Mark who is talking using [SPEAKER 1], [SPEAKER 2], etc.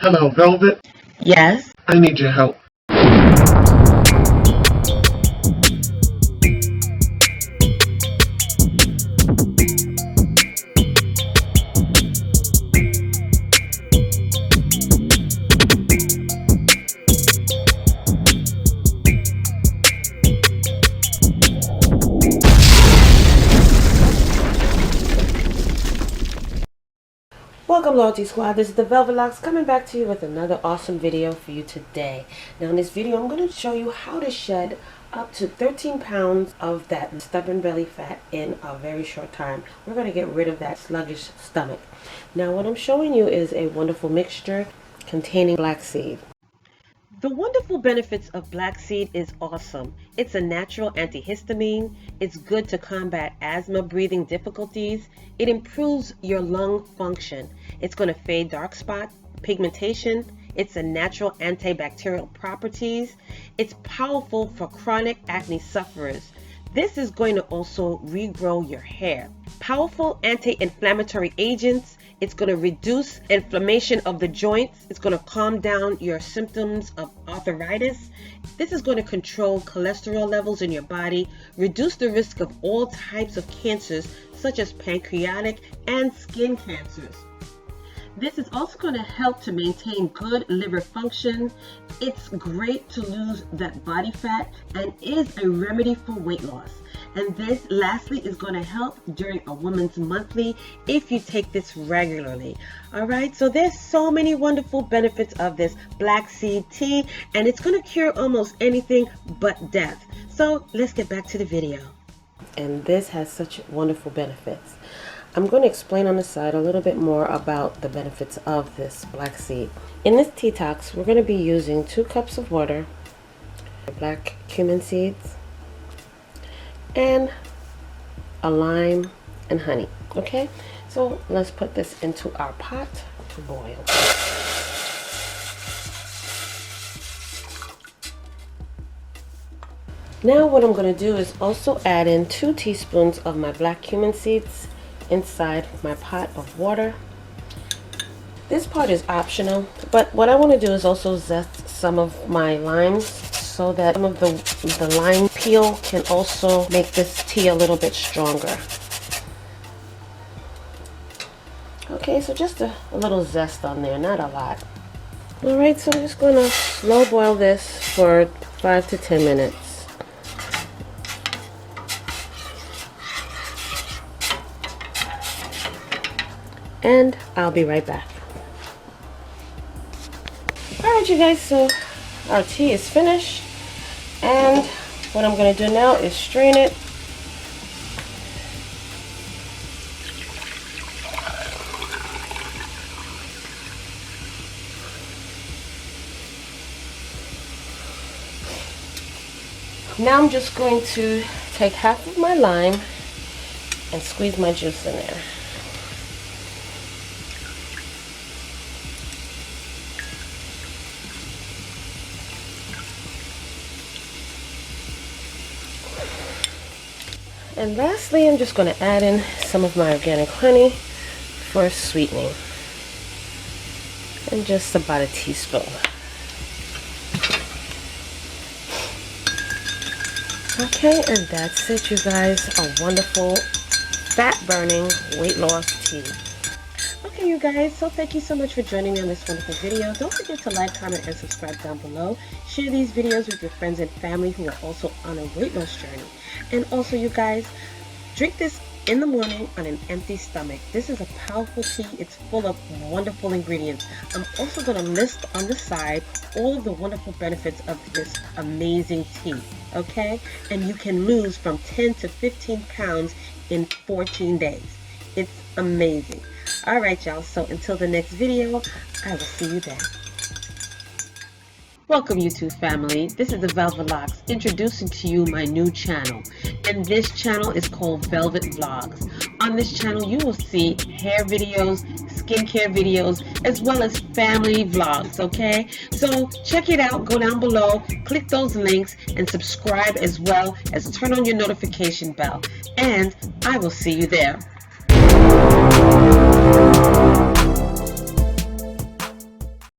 [SPEAKER 1] Hello, Velvet.
[SPEAKER 2] Yes?
[SPEAKER 1] I need your help.
[SPEAKER 2] Welcome, Loyalty Squad. This is the Velvet Locks coming back to you with another awesome video for you today. Now in this video, I'm going to show you how to shed up to 13 pounds of that stubborn belly fat in a very short time. We're going to get rid of that sluggish stomach. Now what I'm showing you is a wonderful mixture containing black seed. The wonderful benefits of black seed is awesome. It's a natural antihistamine. It's good to combat asthma, breathing difficulties. It improves your lung function. It's going to fade dark spot, pigmentation. It's a natural antibacterial properties. It's powerful for chronic acne sufferers. This is going to also regrow your hair. Powerful anti-inflammatory agents. It's going to reduce inflammation of the joints. It's going to calm down your symptoms of arthritis. This is going to control cholesterol levels in your body, reduce the risk of all types of cancers such as pancreatic and skin cancers. This is also going to help to maintain good liver function. It's great to lose that body fat and is a remedy for weight loss. And this lastly is going to help during a woman's monthly if you take this regularly. Alright, so there's so many wonderful benefits of this black seed tea, and it's going to cure almost anything but death. So let's get back to the video. And this has such wonderful benefits. I'm going to explain on the side a little bit more about the benefits of this black seed. In this detox, we're going to be using 2 cups of water, black cumin seeds, and a lime and honey. Okay, so let's put this into our pot to boil. Now what I'm going to do is also add in 2 teaspoons of my black cumin seeds inside my pot of water. This part is optional, but what I want to do is also zest some of my limes so that some of the lime peel can also make this tea a little bit stronger. Okay, so just a little zest on there, not a lot. Alright, so I'm just going to slow boil this for 5 to 10 minutes. And I'll be right back. Alright you guys, so our tea is finished, and what I'm going to do now is strain it. Now I'm just going to take half of my lime and squeeze my juice in there. And lastly, I'm just going to add in some of my organic honey for sweetening. And just about a teaspoon. Okay, and that's it, you guys. A wonderful fat-burning weight loss tea. Okay, you guys, so thank you so much for joining me on this wonderful video. Don't forget to like, comment, and subscribe down below. Share these videos with your friends and family who are also on a weight loss journey. And also, you guys, drink this in the morning on an empty stomach. This is a powerful tea. It's full of wonderful ingredients. I'm also going to list on the side all of the wonderful benefits of this amazing tea. Okay? And you can lose from 10 to 15 pounds in 14 days. It's amazing. Alright y'all, so until the next video, I will see you then. Welcome YouTube family, this is the Velvet Locks introducing to you my new channel, and this channel is called Velvet Vlogs. On this channel you will see hair videos, skincare videos, as well as family vlogs, okay? So check it out, go down below, click those links, and subscribe as well as turn on your notification bell, and I will see you there.